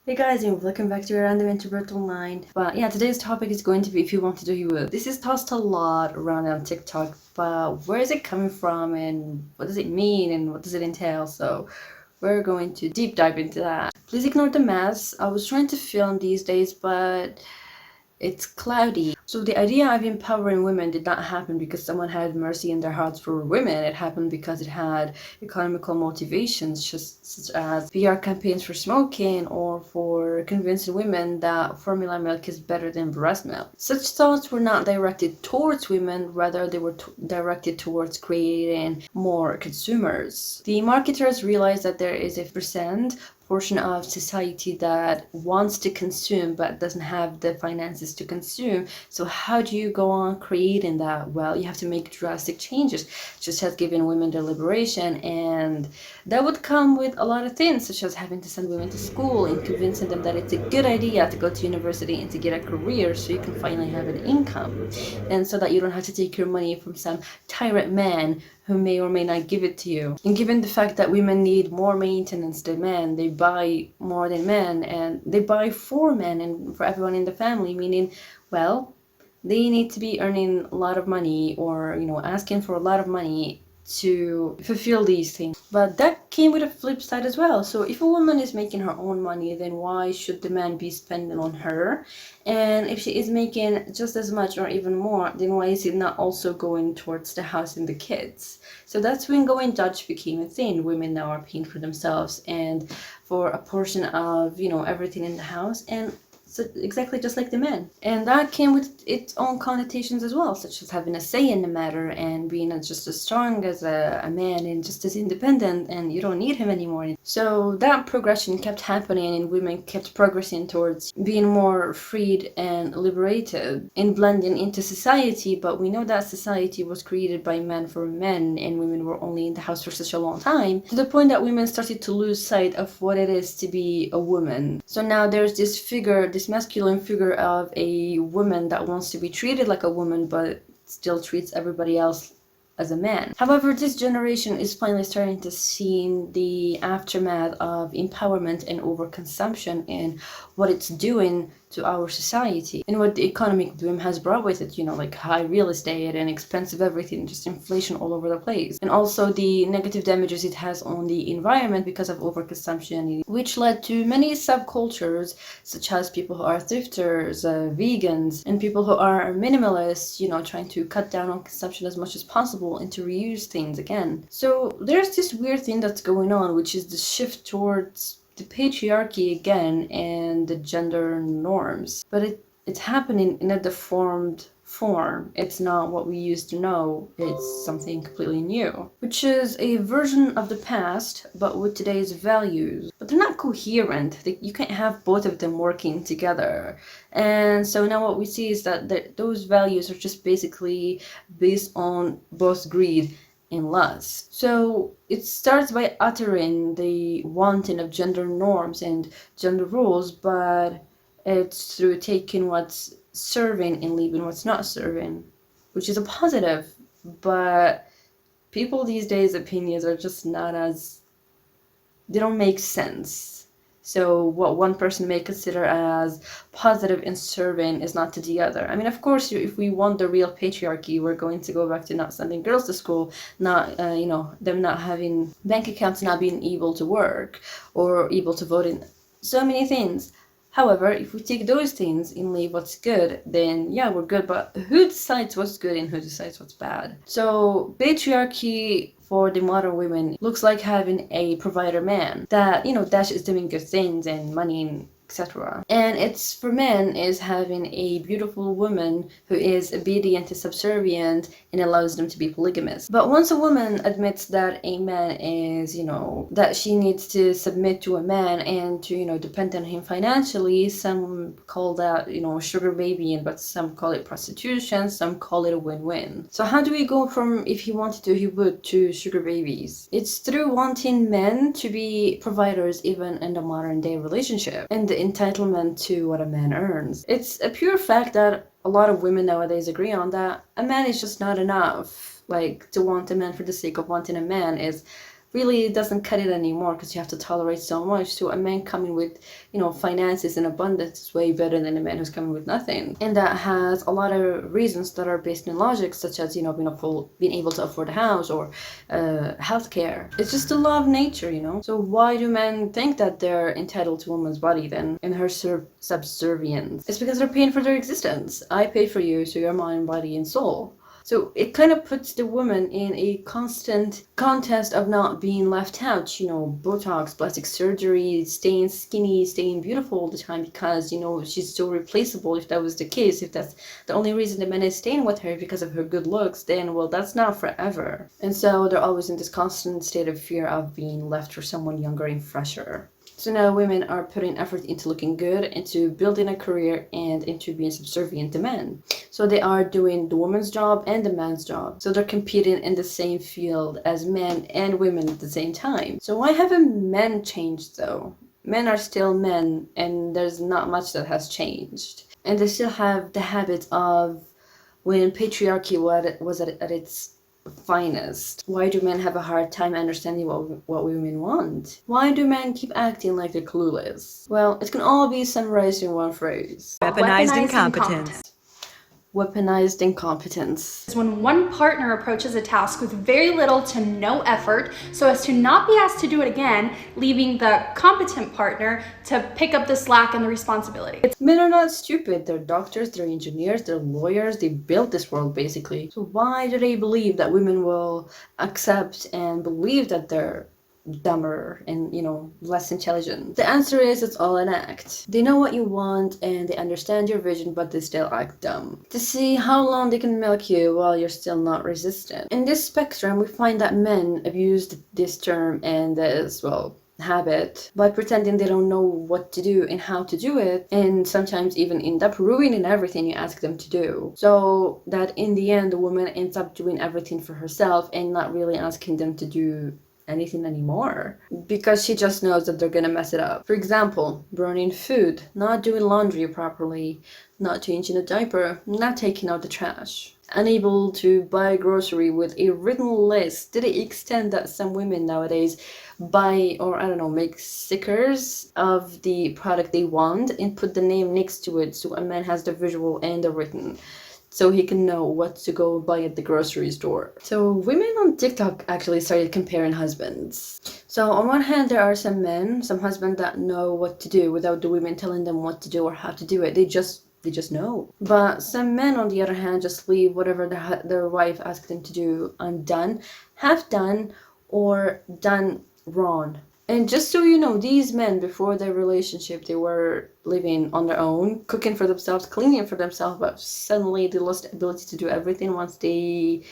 Hey guys, and welcome back to your Random Introvert Online. But yeah, today's topic is going to be if you want to do, you will. This is tossed a lot around on TikTok, but where is it coming from and what does it mean and what does it entail? So we're going to deep dive into that. Please ignore the mess. I was trying to film these days, but it's cloudy. So the idea of empowering women did not happen because someone had mercy in their hearts for women. It happened because it had economical motivations, just such as PR campaigns for smoking or for convincing women that formula milk is better than breast milk. Such thoughts were not directed towards women, rather they were directed towards creating more consumers. The marketers realized that there is a portion of society that wants to consume but doesn't have the finances to consume. So how do you go on creating that? Well, you have to make drastic changes, just as giving women their liberation, and that would come with a lot of things, such as having to send women to school and convincing them that it's a good idea to go to university and to get a career so you can finally have an income, and so that you don't have to take your money from some tyrant man who may or may not give it to you. And given the fact that women need more maintenance than men, they buy more than men, and they buy for men and for everyone in the family, meaning, well, they need to be earning a lot of money or, asking for a lot of money to fulfill these things. But that came with a flip side as well. So if a woman is making her own money, then why should the man be spending on her? And if she is making just as much or even more, then why is it not also going towards the house and the kids? So that's when going Dutch became a thing. Women now are paying for themselves and for a portion of, everything in the house, and so exactly just like the men. And that came with its own connotations as well, such as having a say in the matter and being just as strong as a man and just as independent, and you don't need him anymore. So that progression kept happening, and women kept progressing towards being more freed and liberated and blending into society. But we know that society was created by men for men, and women were only in the house for such a long time, to the point that women started to lose sight of what it is to be a woman. So now there's this figure, this masculine figure of a woman that wants to be treated like a woman but still treats everybody else as a man. However, this generation is finally starting to see the aftermath of empowerment and overconsumption and what it's doing to our society and what the economic boom has brought with it, like high real estate and expensive everything, just inflation all over the place, and also the negative damages it has on the environment because of overconsumption, which led to many subcultures, such as people who are thrifters, vegans, and people who are minimalists, trying to cut down on consumption as much as possible and to reuse things again. So there's this weird thing that's going on, which is the shift towards the patriarchy again and the gender norms. But it's happening in a deformed form. It's not what we used to know. It's something completely new, which is a version of the past, but with today's values. But they're not coherent. You can't have both of them working together. And so now what we see is that those values are just basically based on both greed and lust. So it starts by uttering the wanting of gender norms and gender rules, but it's through taking what's serving and leaving what's not serving, which is a positive. But people these days' opinions are just not as, they don't make sense. So what one person may consider as positive and serving is not to the other. I mean, of course, if we want the real patriarchy, we're going to go back to not sending girls to school, not, them not having bank accounts, not being able to work or able to vote in so many things. However, if we take those things and leave what's good, then yeah, we're good. But who decides what's good and who decides what's bad? So patriarchy for the modern women looks like having a provider man that, that is doing good things and money and etc. And it's for men is having a beautiful woman who is obedient and subservient and allows them to be polygamous. But once a woman admits that a man is, that she needs to submit to a man and to, depend on him financially, some call that, sugar babying, but some call it prostitution, some call it a win-win. So how do we go from if he wanted to, he would, to sugar babies? It's through wanting men to be providers even in the modern day relationship, and the entitlement to what a man earns. It's a pure fact that a lot of women nowadays agree on, that a man is just not enough. Like, to want a man for the sake of wanting a man is really doesn't cut it anymore because you have to tolerate so much. So a man coming with, finances and abundance is way better than a man who's coming with nothing. And that has a lot of reasons that are based in logic, such as, being able to afford a house or healthcare. It's just the law of nature. So why do men think that they're entitled to a woman's body then, and her subservience? It's because they're paying for their existence. I pay for you, so you're mind, body, and soul. So it kind of puts the woman in a constant contest of not being left out, Botox, plastic surgery, staying skinny, staying beautiful all the time because, she's so replaceable. If that was the case, if that's the only reason the man is staying with her because of her good looks, then, well, that's not forever. And so they're always in this constant state of fear of being left for someone younger and fresher. So now women are putting effort into looking good, into building a career, and into being subservient to men. So they are doing the woman's job and the man's job. So they're competing in the same field as men and women at the same time. So why haven't men changed though? Men are still men, and there's not much that has changed. And they still have the habit of when patriarchy was at its finest. Why do men have a hard time understanding what women want? Why do men keep acting like they're clueless? Well, it can all be summarized in one phrase. Weaponized incompetence. Weaponized incompetence. Is when one partner approaches a task with very little to no effort so as to not be asked to do it again, leaving the competent partner to pick up the slack and the responsibility. Men are not stupid. They're doctors, they're engineers, they're lawyers. They built this world basically. So why do they believe that women will accept and believe that they're dumber and less intelligent? The answer is it's all an act. They know what you want and they understand your vision, but they still act dumb to see how long they can milk you while you're still not resistant. In this spectrum, we find that men abused this term and this habit by pretending they don't know what to do and how to do it, and sometimes even end up ruining everything you ask them to do, so that in the end the woman ends up doing everything for herself and not really asking them to do anything anymore because she just knows that they're gonna mess it up. For example, burning food, not doing laundry properly, not changing a diaper, not taking out the trash, unable to buy grocery with a written list to the extent that some women nowadays buy make stickers of the product they want and put the name next to it so a man has the visual and the written, so he can know what to go buy at the grocery store. So women on TikTok actually started comparing husbands. So on one hand, there are some men, some husbands that know what to do without the women telling them what to do or how to do it. They just know. But some men, on the other hand, just leave whatever their wife asks them to do undone, half done, or done wrong. And just so you know, these men, before their relationship, they were living on their own, cooking for themselves, cleaning for themselves, but suddenly they lost the ability to do everything once they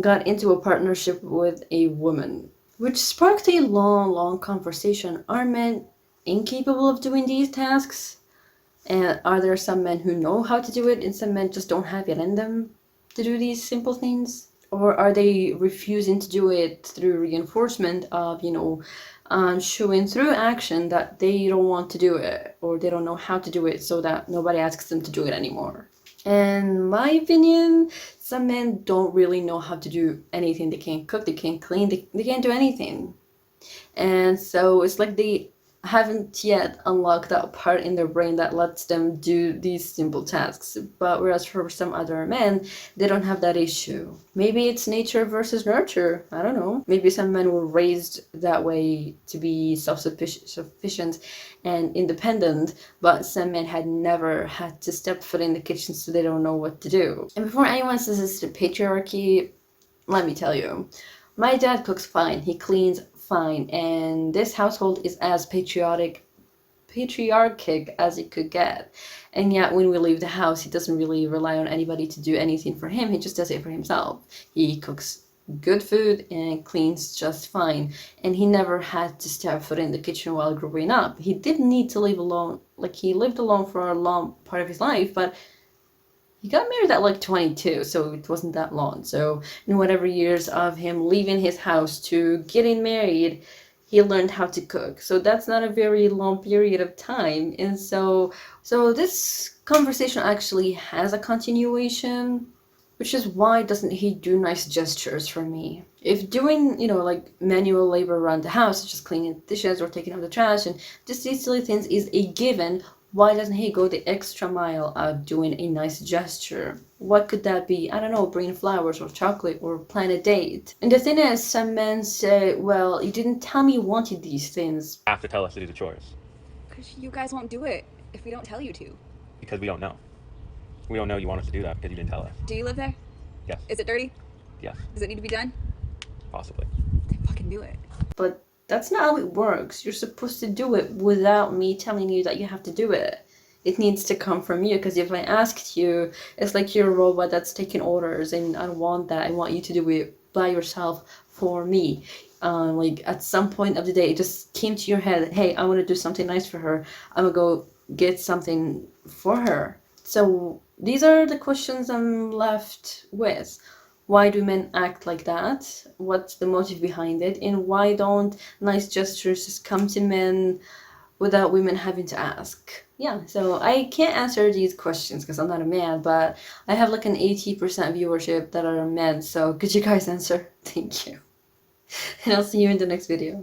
got into a partnership with a woman, which sparked a long conversation. Are men incapable of doing these tasks? And are there some men who know how to do it and some men just don't have it in them to do these simple things? Or are they refusing to do it through reinforcement of, showing through action that they don't want to do it or they don't know how to do it so that nobody asks them to do it anymore? In my opinion, some men don't really know how to do anything. They can't cook, they can't clean, they can't do anything. And so it's like they haven't yet unlocked that part in their brain that lets them do these simple tasks. But whereas for some other men, they don't have that issue. Maybe it's nature versus nurture. I don't know. Maybe some men were raised that way to be self-sufficient and independent, but some men had never had to step foot in the kitchen, so they don't know what to do. And before anyone says it's the patriarchy, let me tell you, my dad cooks fine, he cleans fine, and this household is as patriarchic as it could get. And yet when we leave the house, he doesn't really rely on anybody to do anything for him. He just does it for himself. He cooks good food and cleans just fine, and he never had to step foot in the kitchen while growing up. He didn't need to live alone. Like, he lived alone for a long part of his life, but he got married at like 22, so it wasn't that long. So in whatever years of him leaving his house to getting married, he learned how to cook. So that's not a very long period of time. And so this conversation actually has a continuation, which is why doesn't he do nice gestures for me? If doing, like manual labor around the house, such as cleaning dishes or taking out the trash and just these silly things is a given, why doesn't he go the extra mile out doing a nice gesture? What could that be? I don't know, bringing flowers or chocolate or plan a date. And the thing is, some men say, well, you didn't tell me you wanted these things. Have to tell us to do the chores. Because you guys won't do it if we don't tell you to. Because we don't know. We don't know you want us to do that because you didn't tell us. Do you live there? Yes. Is it dirty? Yes. Does it need to be done? Possibly. Then fucking do it. But that's not how it works. You're supposed to do it without me telling you that you have to do it. It needs to come from you, because if I asked you, it's like you're a robot that's taking orders, and I don't want that. I want you to do it by yourself for me. Like at some point of the day, it just came to your head, hey, I want to do something nice for her. I'm gonna go get something for her. So these are the questions I'm left with. Why do men act like that? What's the motive behind it? And why don't nice gestures just come to men without women having to ask? Yeah, so I can't answer these questions because I'm not a man, but I have like an 80% viewership that are men, so could you guys answer? Thank you. And I'll see you in the next video.